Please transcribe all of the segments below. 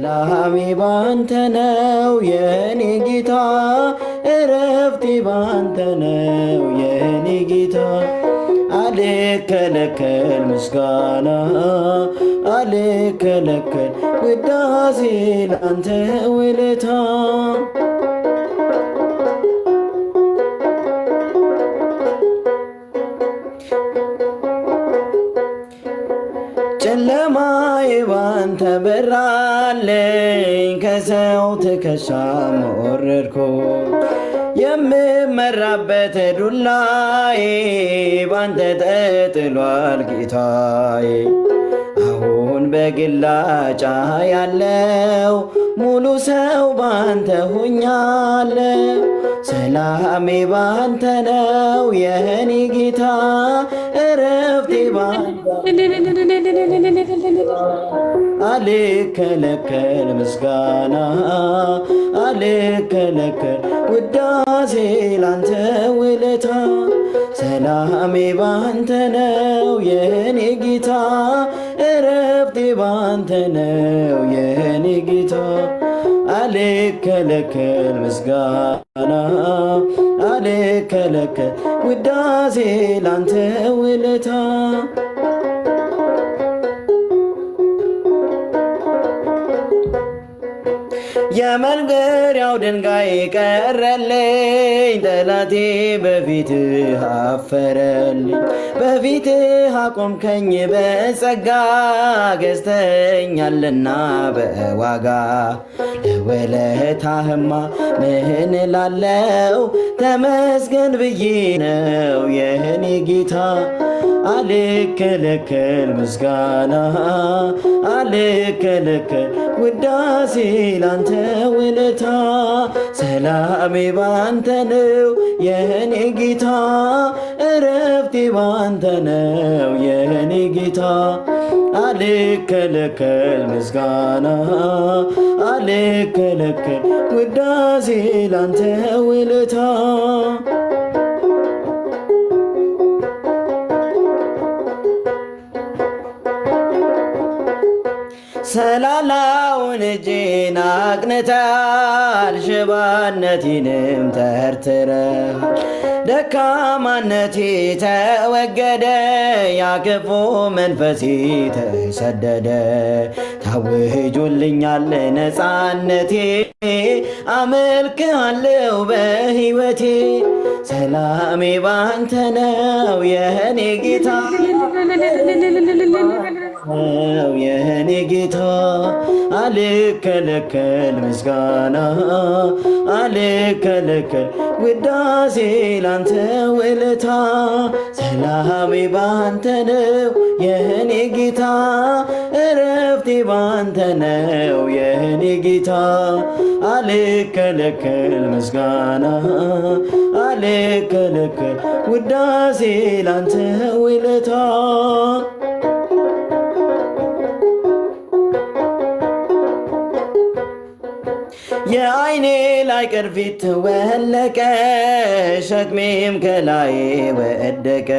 ሰላሜ ባንተ ነው የኔ ጌታ እረፍቴ ባንተ ነው የኔ ጌታ አልከለከል ምስጋና አልከለከል ውዳሴ ላንተ ውለታ ጨለማዬ ባንተ በራልኝ ከሰው ትከሻ ወረድኩ የምመራበት ዱላዬ ባንተ ተጥሏል ጌታዬ አሁን በግላጫ ያለው ሙሉ ሰው ባንተ ሆኛለሁ ሰላሜ ባንተ ነው የኔ ጌታ እረፍቴ ባንተ አልከለከል ምስጋና አልከለከል ውዳሴ ላንተ ውለታ ሰላሜ ባንተ ነው የኔ ጌታ እረፍቴ ባንተ ነው የኔ ጌታ አልከለከል ምስጋና አልከለከል ውዳሴ ላንተ ውለታ የመንገሪያው ድንጋይ ቀረልኝ ጠላቴ በፊትህ አፈረልኝ በፊትህ አቆምከኝ በጸጋ ገዝተኛልና በዋጋ ለውለታህማ ምን እላለሁ ተመስገን ብዬ ነው የኔ ጌታ አልከለከል ምስጋና አልከለከል ውዳሴ ላንተ ውለታ ሰላሜ ባንተ ነው የኔ ጌታ እረፍቴ ባንተ ነው የኔ ጌታ አልከለከል ምስጋና አልከለከል ውዳሴ ላንተ ውለታ ሰላላውን እጄን አቅንተሃል ሽባነቴንም ተርትረሃል ደካማነቴ ተወገደ ያክፉ መንፈሴ ተሰደደ ታውጆልኛል ነፃነቴ አመልክሃለሁ በሕይወቴ ሰላሜ ባንተ ነው የኔ ጌታ የኔ ጌታ አልከለከል ምስጋና አልከለከል ውዳሴ ላንተ ውለታ ሰላሜ ባንተ ነው የኔ ጌታ እረፍቴ ባንተ ነው የኔ ጌታ አልከለከል ምስጋና አልከለከል ውዳሴ ላንተ ውለታ የአይኔ ላይ ቅርፊት ወለቀ ሸክሜም ከላይ ወደቀ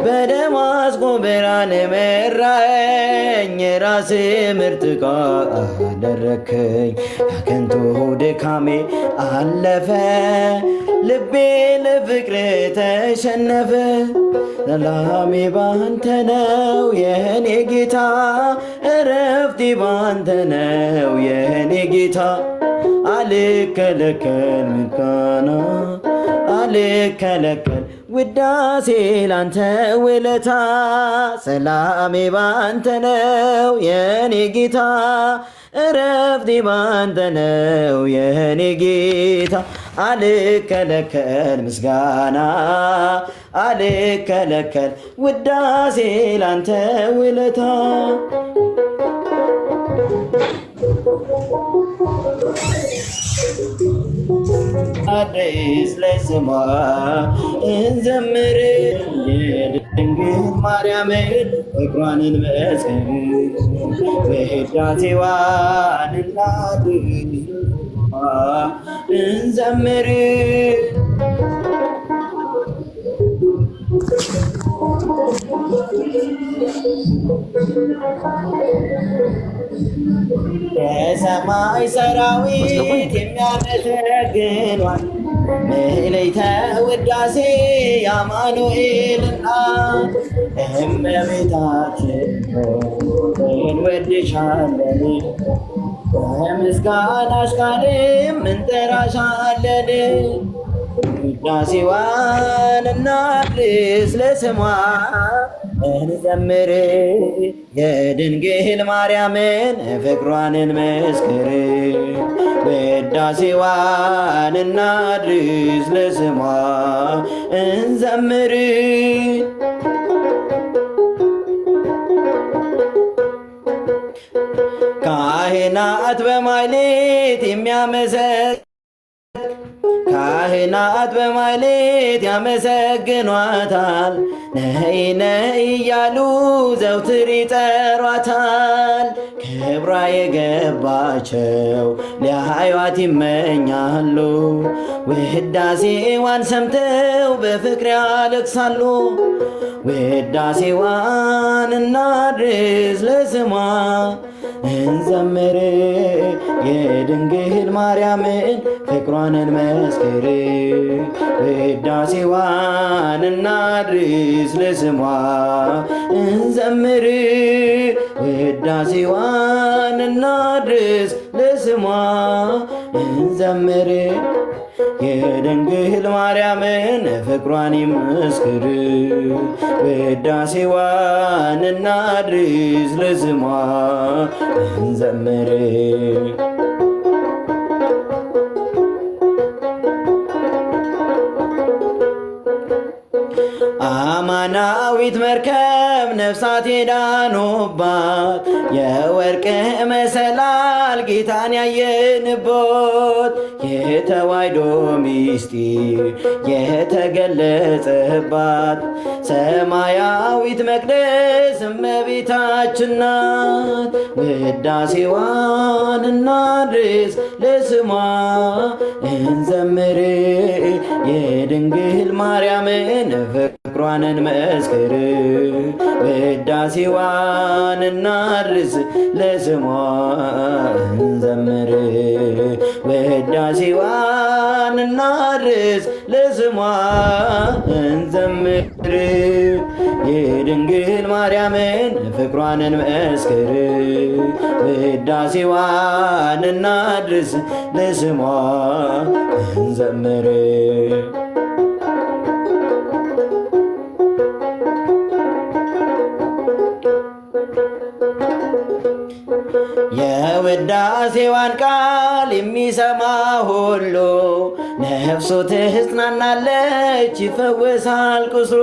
በደማስቆ ብርሃን መራኝ ራስ ምርጥቃ አደረከኝ ያከንቱ ድካሜ አለፈ ልቤ ለፍቅር ተሸነፈ ሰላሜ ባንተ ነው የኔ ጌታ እረፍቴ ባንተ ነው የኔ ጌታ አልከለከል ምስጋና አልከለከል ውዳሴ ላንተ ውለታ ሰላሜ ባንተ ነው የኔ ጌታ እረፍቴ ባንተ ነው የኔ ጌታ አልከለከል ምስጋና አልከለከል ውዳሴ ላንተ ውለታ አዲስ ለስሟ እንዘምር የድንግል ማርያምን ፍቅሯን እንመጽን በህዳሴዋን እናድር እንዘምር የሰማይ ሰራዊት የሚያመሰግኗት ምልዕተ ውዳሴ የአማኑኤልና እመቤታችን እንወድሻለን፣ በምስጋናሽ ቃልም እንጠራሻለን። ውዳሴዋን እናድርስ ለስሟ እንዘምር፣ የድንግል ማርያምን ፍቅሯን እንመስክር። ውዳሴዋን እናድርስ ለስሟ እንዘምር። ካህናት በማኅሌት ካህናት በማኅሌት ያመሰግኗታል፣ ነይ ነይ እያሉ ዘውትር ይጠሯታል። ክብሯ የገባቸው ሊያዩዋት ይመኛሉ፣ ውዳሴዋን ሰምተው በፍቅር ያለቅሳሉ። ውዳሴዋን እናድርስ ለስሟ እንዘምር፣ የድንግል ማርያምን ፍቅሯን እንመስክር። ውዳሴዋን እናድርስ ለስሟ እንዘምር፣ ውዳሴዋን እናድርስ ለስሟ እንዘምር። የድንግል ማርያምን ፍቅሯን ይመስክር። ውዳሴዋን እናድርስ ለስሟ እንዘምር። አማናዊት መርከብ ነፍሳት የዳኑባት፣ የወርቅ መሰላል ጌታን ያየንበት፣ የተዋሕዶ ምስጢር የተገለጸባት ሰማያዊት መቅደስ እመቤታችን ናት። ውዳሴዋን እናድርስ ለስሟ እንዘምር፣ የድንግል ማርያምን ፍቅሯን እንመስክር። ውዳሴዋን እናድርስ ለስሟ እንዘምር፣ ውዳሴዋን እናድርስ ለስሟ እንዘምር። የድንግል ማርያምን ፍቅሯን እንመስክር። ውዳሴዋን እናድርስ ለስሟ እንዘምር። የውዳሴዋን ቃል የሚሰማ ሁሉ ነፍሱ ትጽናናለች፣ ይፈወሳል ቁስሉ።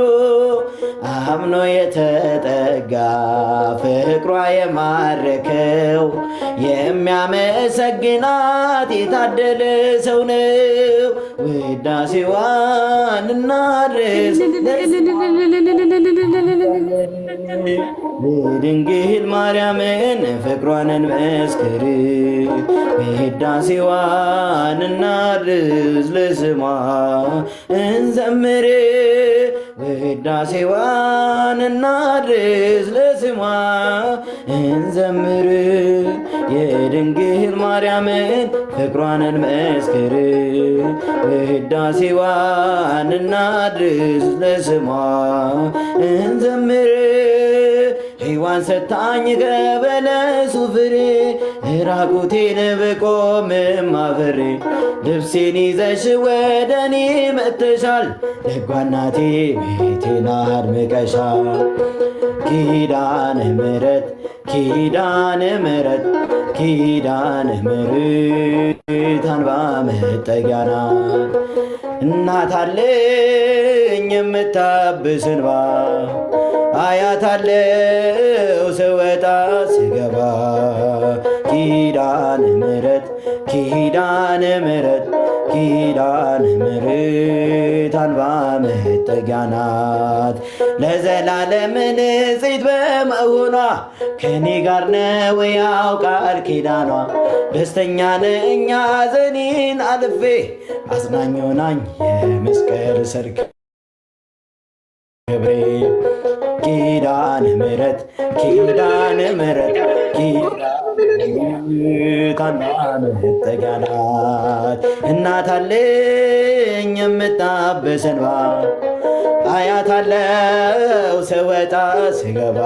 አምኖ የተጠጋ ፍቅሯ የማረከው የሚያመሰግናት የታደለ ሰው ነው። ውዳሴዋን እናድርስ ለድንግል ማርያምን ፍቅሯን እንመስክር። ውዳሴዋን እናድርስ ለስሟ እንዘምር። ውዳሴዋን እናድርስ ለስሟ እንዘምር። የድንግል ማርያምን ፍቅሯን እንመስክር። ውዳሴዋን እናድርስ ለስሟ እንዘምር። ሔዋን ሰታኝ ከበለሱ ፍሬ ራቁቴን ብቆምም አፍሬ ልብሴን ይዘሽ ወደ እኔ መጥተሻል፣ ደጓ እናቴ ቤቴን አድምቀሻል። ኪዳነ ምሕረት ኪዳነ ምሕረት ኪዳነ ምሕረት አንባ መጠጊያ ናት። እናት አለኝ የምታብስ እንባ አያታለው ስወጣ ስገባ። ኪዳነ ምሕረት ኪዳነ ምሕረት ኪዳነ ምሕረት አንባ መጠጊያ ናት። ለዘላለም ንጽሕት በመሆኗ ከኔ ጋር ነው ያውቃል ኪዳኗ። ደስተኛ ነኝ ሐዘኔን አልፌ አጽናኝ ሆናኝ የመስቀል ሰርክ ክብሬ። ኪዳነ ምሕረት ኪዳነ ምሕረት አንባ መጠጊያ ናት። እናት አለኝ የምታብስ እንባ አያታለው ስወጣ ስገባ